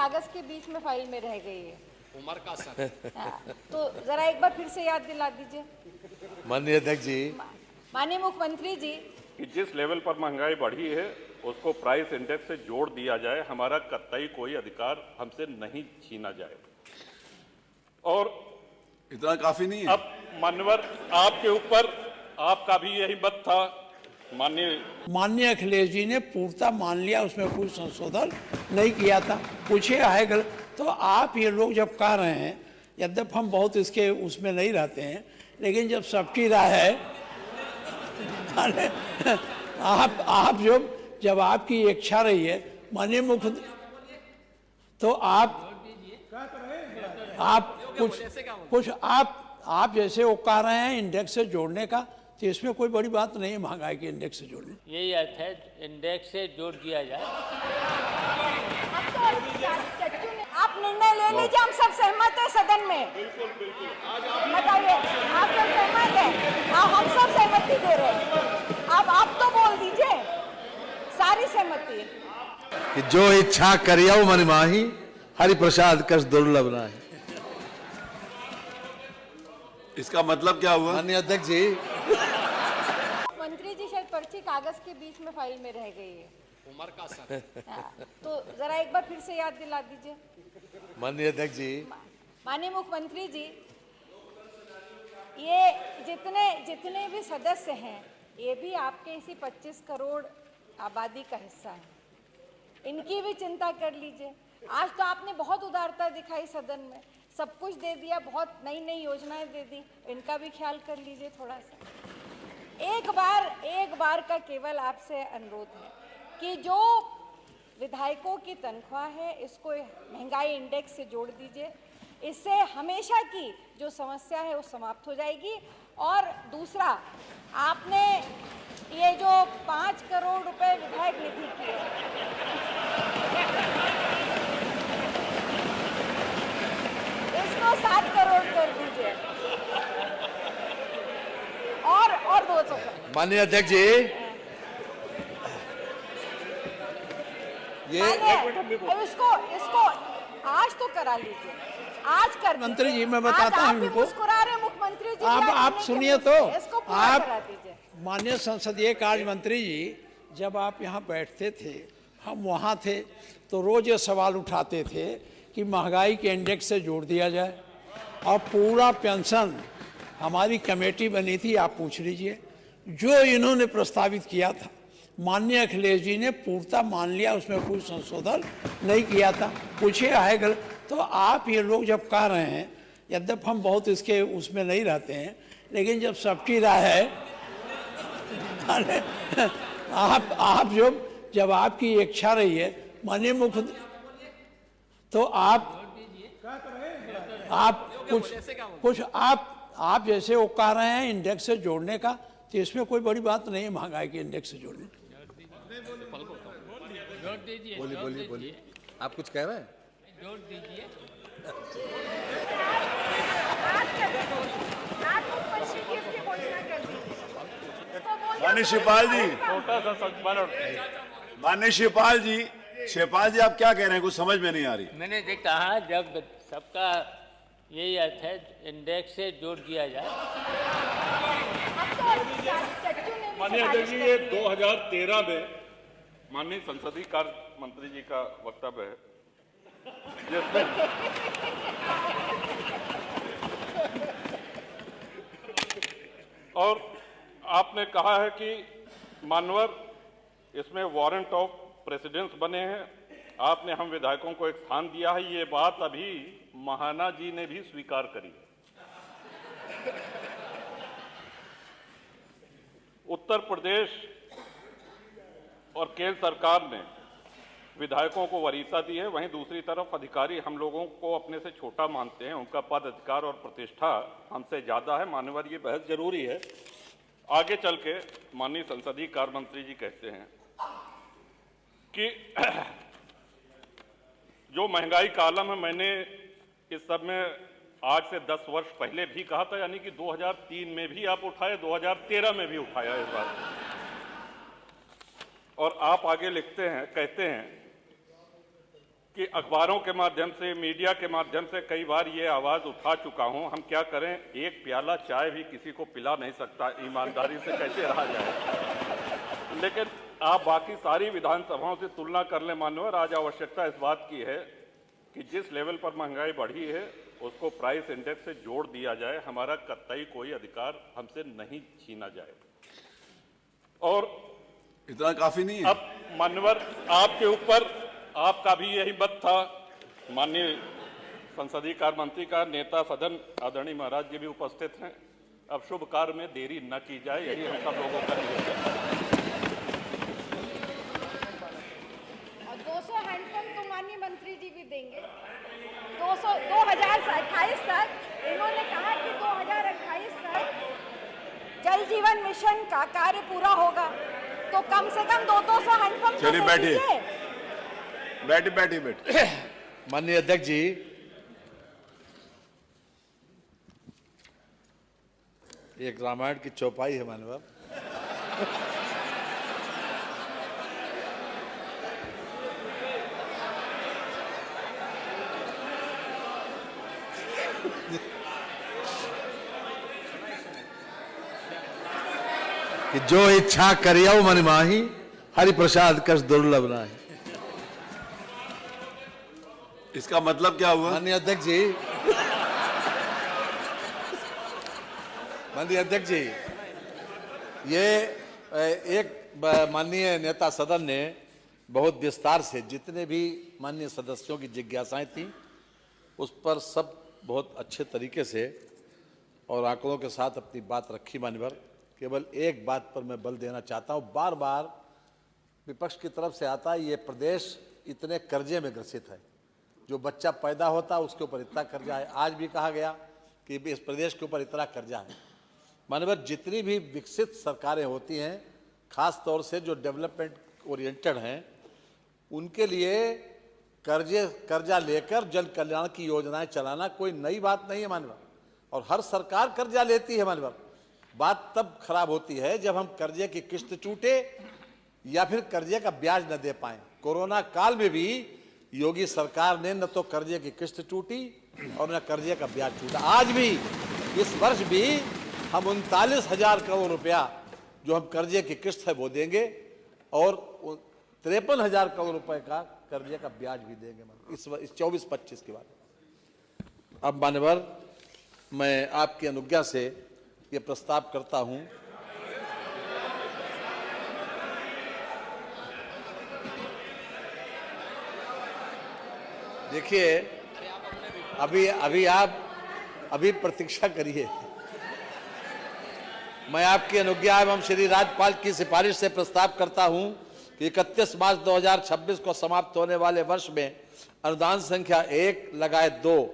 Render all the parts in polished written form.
कागज के बीच में फाइल में रह गई है। उम्र का सर। तो जरा एक बार फिर से याद दिला दीजिए। माननीय अध्यक्ष जी, माननीय मुख्यमंत्री जी, कि जिस लेवल पर महंगाई बढ़ी है उसको प्राइस इंडेक्स से जोड़ दिया जाए, हमारा कतई कोई अधिकार हमसे नहीं छीना जाए। और इतना काफी नहीं है। अब मान्यवर आपके ऊपर आपका भी यही मत था। माननीय अखिलेश जी ने पूर्णतः मान लिया, उसमें कोई संशोधन नहीं किया था। पूछिए है गलत तो आप ये लोग जब कह रहे हैं, यद्यप हम बहुत इसके उसमें नहीं रहते हैं, लेकिन जब सबकी राय है आप जब आपकी इच्छा रही है माननीय मुख्य, तो आप कुछ आप जैसे वो कह रहे हैं इंडेक्स से जोड़ने का, तो इसमें कोई बड़ी बात नहीं है महंगाई के इंडेक्स से जोड़ने। यही अर्थ है, इंडेक्स से जोड़ दिया जाए। आप निर्णय ले लीजिए, हम सब सहमत है सदन में। बताइए, आप सब सहमत है? हम सब सहमति दे रहे हैं। अब आप तो बोल दीजिए, सारी सहमति कि जो इच्छा करियो मन माही, हरि प्रसाद कस दुर्लभ नाही। इसका मतलब क्या हुआ? माननीय अध्यक्ष जी, मंत्री जी शायद पर्ची कागज के बीच में फाइल में रह गई है। उम्र का सर। तो जरा एक बार फिर से याद दिला दीजिए। माननीय अध्यक्ष जी, माननीय मुख्यमंत्री जी, ये जितने भी सदस्य हैं, ये भी आपके इसी 25 करोड़ आबादी का हिस्सा है। इनकी भी चिंता कर लीजिए। आज तो आपने बहुत उदारता दिखाई सदन में, सब कुछ दे दिया, बहुत नई नई योजनाएं दे दी, इनका भी ख्याल कर लीजिए थोड़ा सा। एक बार का केवल आपसे अनुरोध है कि जो विधायकों की तनख्वाह है इसको महंगाई इंडेक्स से जोड़ दीजिए। इससे हमेशा की जो समस्या है वो समाप्त हो जाएगी। और दूसरा, आपने ये जो 5 करोड़ रुपए विधायक निधि की है, इसको 7 करोड़ कर दीजिए और 200। माननीय अध्यक्ष जी, ये इसको आज तो करा लीजिए, आज कर दीजिए। मंत्री जी, मैं बताता हूं इनको। मुस्कुरा रहे मुख्यमंत्री जी, आप सुनिए तो, इसको पूरा करा दीजिए। माननीय संसदीय कार्य मंत्री जी, जब आप यहाँ बैठते थे, हम वहाँ थे, तो रोज ये सवाल उठाते थे कि महंगाई के इंडेक्स से जोड़ दिया जाए। और पूरा पेंशन हमारी कमेटी बनी थी, आप पूछ लीजिए, जो इन्होंने प्रस्तावित किया था माननीय अखिलेश जी ने पूर्णतः मान लिया, उसमें कोई संशोधन नहीं किया था। पूछिए है गलत तो आप ये लोग जब कह रहे हैं, यद्यप हम बहुत इसके उसमें नहीं रहते हैं, लेकिन जब सबकी राय है आप जब आपकी इच्छा रही है माननीय मुख्य, तो आप जैसे वो कह रहे हैं इंडेक्स से जोड़ने का, तो इसमें कोई बड़ी बात नहीं है महंगाई के इंडेक्स से जोड़ने। बोलिए, आप कुछ कह रहे हैं? जोड़ दीजिए। माननीय शिवपाल जी, माननीय शिवपाल जी, आप क्या कह रहे हैं? कुछ समझ में नहीं आ रही। मैंने कहा जब सबका यही अर्थ है, इंडेक्स से जोड़ दिया जाए। माननीय अध्यक्ष जी, ये 2013 में माननीय संसदीय कार्य मंत्री जी का वक्तव्य है, जिसमें और आपने कहा है कि मानवर इसमें वारंट ऑफ प्रेसिडेंस बने हैं, आपने हम विधायकों को एक स्थान दिया है। ये बात अभी महाना जी ने भी स्वीकार करी है। उत्तर प्रदेश और केंद्र सरकार ने विधायकों को वरीयता दी है, वहीं दूसरी तरफ अधिकारी हम लोगों को अपने से छोटा मानते हैं, उनका पद, अधिकार और प्रतिष्ठा हमसे ज्यादा है। मान्यवर, ये बहस जरूरी है। आगे चल के माननीय संसदीय कार्य मंत्री जी कहते हैं कि जो महंगाई का आलम है, मैंने इस सब में आज से 10 वर्ष पहले भी कहा था, यानी कि 2003 में भी आप उठाए, 2013 में भी उठाया इस बार। और आप आगे लिखते हैं, कहते हैं कि अखबारों के माध्यम से, मीडिया के माध्यम से कई बार ये आवाज़ उठा चुका हूं, हम क्या करें, एक प्याला चाय भी किसी को पिला नहीं सकता, ईमानदारी से कैसे रहा जाए। लेकिन आप बाकी सारी विधानसभाओं से तुलना कर लें मान्यवर, आज आवश्यकता इस बात की है कि जिस लेवल पर महंगाई बढ़ी है उसको प्राइस इंडेक्स से जोड़ दिया जाए, हमारा कतई कोई अधिकार हमसे नहीं छीना जाए। और इतना काफी नहीं है। अब मान्यवर, आपके ऊपर आपका भी यही मत था, माननीय संसदीय कार्य मंत्री का, नेता सदन आदरणीय महाराज जी भी उपस्थित हैं। अब शुभ कार्य में देरी न की जाए, यही हम सब लोगों का निवेदन है। और 200 हैंडपंप तो माननीय मंत्री जी भी देंगे। 2028 तक इन्होंने कहा कि 2028 तक जल जीवन मिशन का कार्य पूरा होगा, तो कम से कम 200 हैंडपंप तो चलिए बैठिए, बैठिए। माननीय अध्यक्ष जी, एक रामायण की चौपाई है माननीय। कि जो इच्छा करियो मन माही, हरि प्रसाद कस दुर्लभ नाही। इसका मतलब क्या हुआ? माननीय अध्यक्ष जी, माननीय अध्यक्ष जी, ये एक माननीय नेता सदन ने बहुत विस्तार से जितने भी माननीय सदस्यों की जिज्ञासाएं थी उस पर सब बहुत अच्छे तरीके से और आंकड़ों के साथ अपनी बात रखी। मान्यवर, केवल एक बात पर मैं बल देना चाहता हूँ, बार बार विपक्ष की तरफ से आता है ये प्रदेश इतने कर्जे में ग्रसित है, जो बच्चा पैदा होता है उसके ऊपर इतना कर्जा है। आज भी कहा गया कि इस प्रदेश के ऊपर इतना कर्जा है। माननीय, जितनी भी विकसित सरकारें होती हैं, खास तौर से जो डेवलपमेंट ओरिएंटेड हैं, उनके लिए कर्जा लेकर जन कल्याण की योजनाएं चलाना कोई नई बात नहीं है माननीय। और हर सरकार कर्जा लेती है माननीय। बात तब खराब होती है जब हम कर्जे की किस्त टूटे या फिर कर्जे का ब्याज न दे पाए। कोरोना काल में भी योगी सरकार ने न तो कर्जे की किस्त टूटी और न कर्जे का ब्याज टूटा। आज भी, इस वर्ष भी हम 39,000 करोड़ रुपया जो हम कर्जे की किस्त है वो देंगे और 53,000 करोड़ रुपए का कर्जे का ब्याज भी देंगे इस 24-25 के बाद। अब मान्यवर, मैं आपकी अनुज्ञा से ये प्रस्ताव करता हूं देखिए, अभी प्रतीक्षा करिए। मैं आपकी अनुज्ञा एवं श्री राज्यपाल की सिफारिश से प्रस्ताव करता हूं कि 31 मार्च 2026 को समाप्त होने वाले वर्ष में अनुदान संख्या 1 लगायत 2,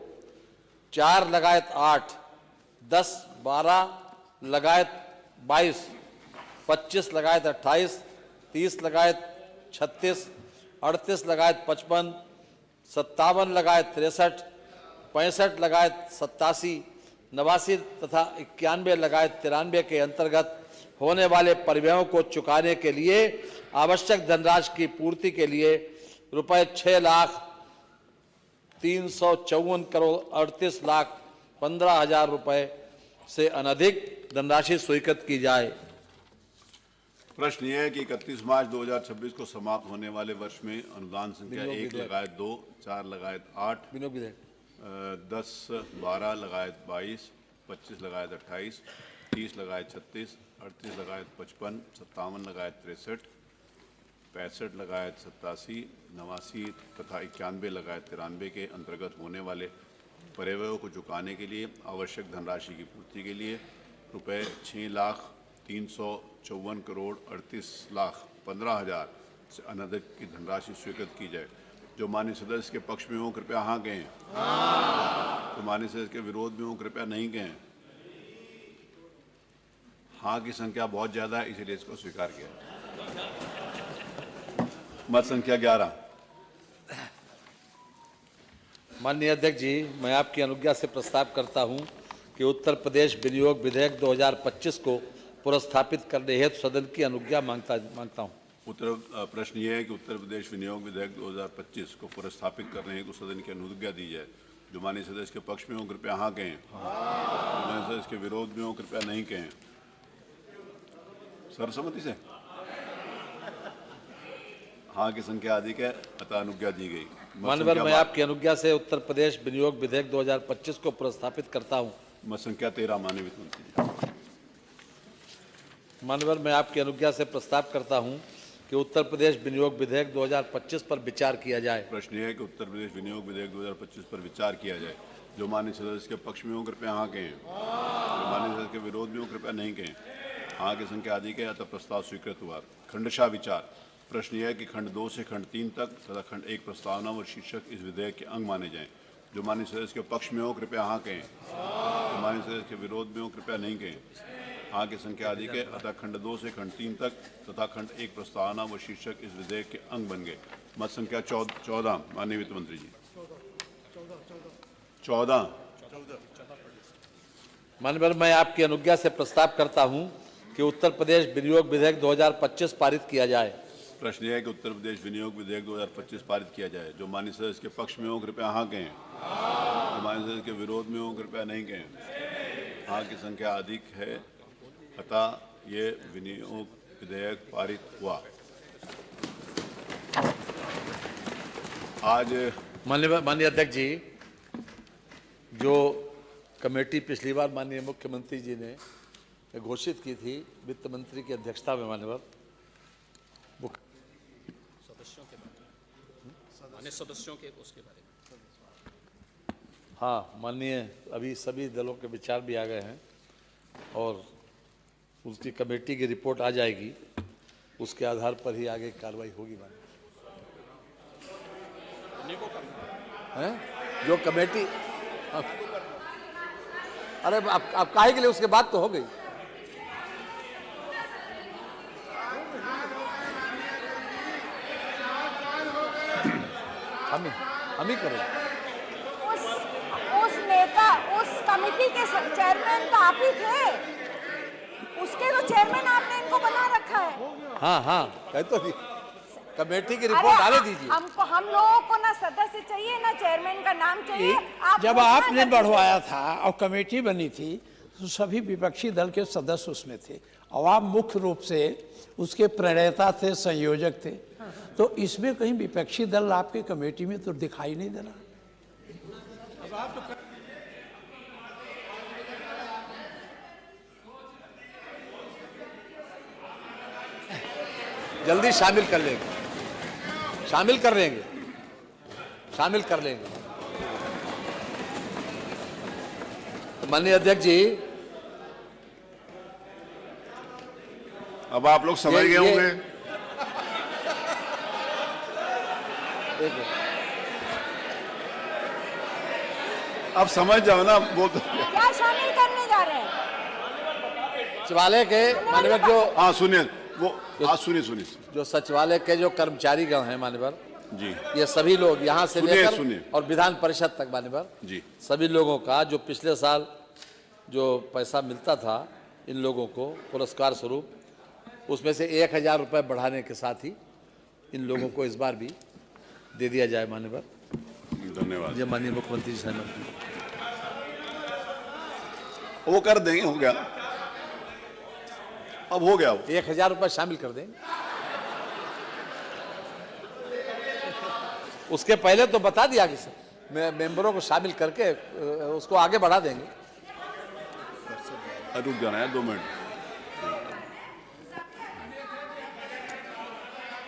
4 लगायत 8, 10, 12 लगायत 22, 25 लगायत 28, 30 लगायत 36, 38 लगायत 55, 57 लगायत 63, 65 लगायत 87, 89 तथा 91 लगायत 93 के अंतर्गत होने वाले परिव्ययों को चुकाने के लिए आवश्यक धनराशि की पूर्ति के लिए रुपए 6,354 करोड़ 38 लाख 15,000 रुपए से अनधिक धनराशि स्वीकृत की जाए। प्रश्न यह है कि 31 मार्च 2026 को समाप्त होने वाले वर्ष में अनुदान संख्या 1 लगायत 2, 4 लगायत 8, 10, 12 लगायत 22, 25 लगायत 28, 30 लगायत 36, 38 लगायत 55, 57 लगायत 63, 65 लगायत 87, 89 तथा 91 लगायत 93 के अंतर्गत होने वाले परिव्ययों को चुकाने के लिए आवश्यक धनराशि की पूर्ति के लिए रुपए 6,354 करोड़ 38 लाख 15,000 से अनधिक की धनराशि स्वीकृत की जाए। जो माननीय सदस्य के पक्ष में हो कृपया हाँ कहें। तो माननीय सदस्य के विरोध में हो कृपया नहीं कहें। हाँ की संख्या बहुत ज्यादा है, इसीलिए इसको स्वीकार किया। मत संख्या 11। माननीय अध्यक्ष जी, मैं आपकी अनुज्ञा से प्रस्ताव करता हूं कि उत्तर प्रदेश विनियोग विधेयक 2025 को पुरस्थापित करने हेतु सदन की अनुज्ञा मांगता हूं। प्रश्न ये है कि उत्तर प्रदेश विनियोग विधेयक 2025 को पुनर्स्थापित करने हेतु सदन की अनुज्ञा दी जाए। जो माननीय सदस्य के पक्ष में हो कृपया हाँ कहें, जो माननीय सदस्य के विरोध में हो कृपया नहीं कहें। सर्वसम्मति से हाँ की संख्या अधिक है, अतः अनुज्ञा दी गई। माननीय मैं आपकी अनुज्ञा से उत्तर प्रदेश विनियोग विधेयक 2025 को पुनर्स्थापित करता हूं। मत संख्या 13 माननीय वित्त मंत्री जी। माननीय मैं आपकी अनुज्ञा से प्रस्ताव करता हूं कि उत्तर प्रदेश विनियोग विधेयक 2025 पर विचार किया जाए। प्रश्न ये है कि उत्तर प्रदेश विनियोग विधेयक 2025 पर विचार किया जाए। जो माननीय सदस्य के पक्ष में हो कृपया हाँ कहें, जो माननीय सदस्य के विरोध में हो कृपया नहीं कहें। हाँ की संख्या अधिक है, अतः प्रस्ताव स्वीकृत हुआ। खंडशः विचार। प्रश्न यह है कि खंड 2 से खंड 3 तक तथा खंड 1 प्रस्तावना व शीर्षक इस विधेयक के अंग माने जाएं। जो माननीय सदस्य के पक्ष में हो कृपया हाँ कहें, जो माननीय सदस्य के विरोध में हो कृपया नहीं कहें। हाँ की संख्या अधिक है, अतः खंड 2 से खंड 3 तक तथा खंड 1 प्रस्तावना व शीर्षक इस विधेयक के अंग बन गए। मत संख्या 14 माननीय वित्त मंत्री जी। 14 माननीय मैं आपकी अनुज्ञा से प्रस्ताव करता हूं कि उत्तर प्रदेश विनियोग विधेयक 2025 पारित किया जाए। प्रश्न यह है कि उत्तर प्रदेश विनियोग विधेयक 2025 पारित किया जाए। जो माननीय सदस्य के पक्ष में हो कृपया हाँ कहें, जो माननीय सदस्य के विरोध में हो कृपया नहीं कहें। हाँ की संख्या अधिक है, अतः ये विनियोग विधेयक पारित हुआ। आज माननीय अध्यक्ष जी, जो कमेटी पिछली बार माननीय मुख्यमंत्री जी ने घोषित की थी वित्त मंत्री की अध्यक्षता में, माननीय सदस्यों के उसके बारे में हाँ, माननीय अभी सभी दलों के विचार भी आ गए हैं और उसकी कमेटी की रिपोर्ट आ जाएगी, उसके आधार पर ही आगे कार्रवाई होगी। हैं जो कमेटी अरे आप काहे के लिए, उसके बाद तो हो गई। हम ही करें। उस नेता, उस कमेटी के चेयरमैन तो आप ही थे, उसके तो चेयरमैन आपने इनको बना रखा है। हाँ कह तो दी, कमेटी की रिपोर्ट आने दीजिए। हमको, हम लोगों को ना सदस्य चाहिए ना चेयरमैन का नाम चाहिए। जब आपने बढ़वाया था और कमेटी बनी थी तो सभी विपक्षी दल के सदस्य उसमें थे और आप मुख्य रूप से उसके प्रणेता थे, संयोजक थे। तो इसमें कहीं विपक्षी दल आपके कमेटी में तो दिखाई नहीं दे रहा। जल्दी शामिल कर लेंगे, शामिल कर लेंगे। माननीय अध्यक्ष जी, अब आप लोग समझ गए होंगे। अब समझ जाओ ना, वो तो क्या शामिल करने जा रहे हैं? सचिवालय के माननीय जो हाँ सुनिए, वो हाँ सुनिए जो सचिवालय के जो कर्मचारीगण हैं माननीय जी, ये सभी लोग यहाँ से सुनिए, लेकर सुनिए। और विधान परिषद तक माननीय जी, सभी लोगों का जो पिछले साल जो पैसा मिलता था इन लोगों को पुरस्कार स्वरूप, उसमें से 1000 रुपये बढ़ाने के साथ ही इन लोगों को इस बार भी दे दिया जाए। माननीय धन्यवाद। जब माननीय मुख्यमंत्री जी सहमत हुए, वो कर देंगे, हो गया, अब हो गया। 1000 रुपये शामिल कर देंगे। उसके पहले तो बता दिया कि मेंबरों को शामिल करके उसको आगे बढ़ा देंगे। रुक जाना है 2 मिनट।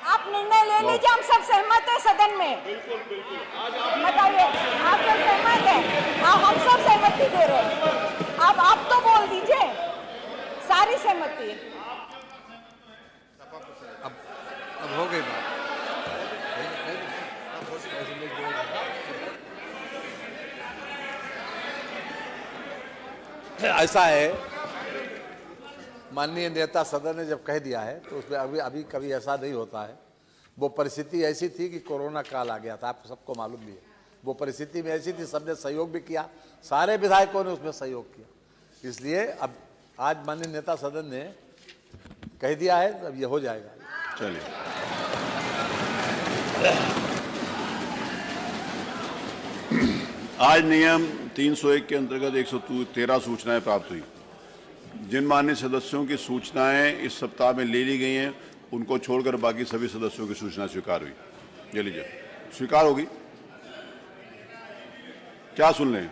आप निर्णय ले लीजिए, हम सब सहमत है सदन में। बताइए, आप सब सहमत है? हम सब सहमति दे रहे हैं। आप तो बोल दीजिए, सारी सहमति। अब हो गई बात। ऐसा है, माननीय नेता सदन ने जब कह दिया है तो उसमें अभी कभी ऐसा नहीं होता है। वो परिस्थिति ऐसी थी कि कोरोना काल आ गया था, आपको सबको मालूम भी है। वो परिस्थिति में ऐसी थी, सबने सहयोग भी किया, सारे विधायकों ने उसमें सहयोग किया। इसलिए अब आज माननीय नेता सदन ने कह दिया है, अब ये हो जाएगा। चलिए, आज नियम 301 के अंतर्गत 113 सूचनाएं प्राप्त हुई। जिन माननीय सदस्यों की सूचनाएं इस सप्ताह में ले ली गई हैं, उनको छोड़कर बाकी सभी सदस्यों की सूचना स्वीकार हुई। ये लीजिए, स्वीकार होगी। क्या सुन लें?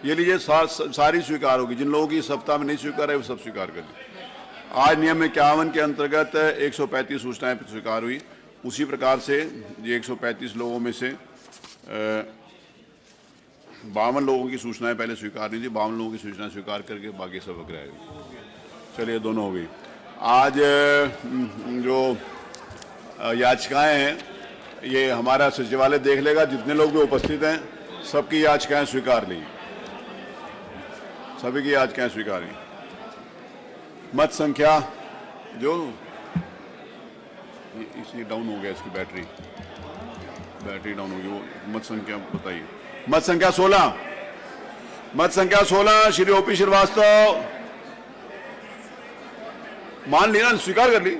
ये लीजिए, सारी स्वीकार होगी। जिन लोगों की इस सप्ताह में नहीं स्वीकार है वो सब स्वीकार कर ली। आज नियम 51 के अंतर्गत 135 सूचनाएं स्वीकार हुई। उसी प्रकार से ये 135 लोगों में से 52 लोगों की सूचनाएं पहले स्वीकार नहीं थी। 52 लोगों की सूचना स्वीकार करके बाकी सब अग्रह हुई। चलिए, दोनों हो गई। आज जो याचिकाएं हैं, ये हमारा सचिवालय देख लेगा। जितने लोग भी उपस्थित हैं, सबकी याचिकाएं स्वीकार ली, सभी की याचिकाएं स्वीकार ली। मत संख्या जो इसी डाउन हो गया, इसकी बैटरी डाउन होगी, वो मत संख्या बताइए। मत संख्या 16, मत संख्या 16 श्री ओपी श्रीवास्तव। मान लिया, स्वीकार कर ली।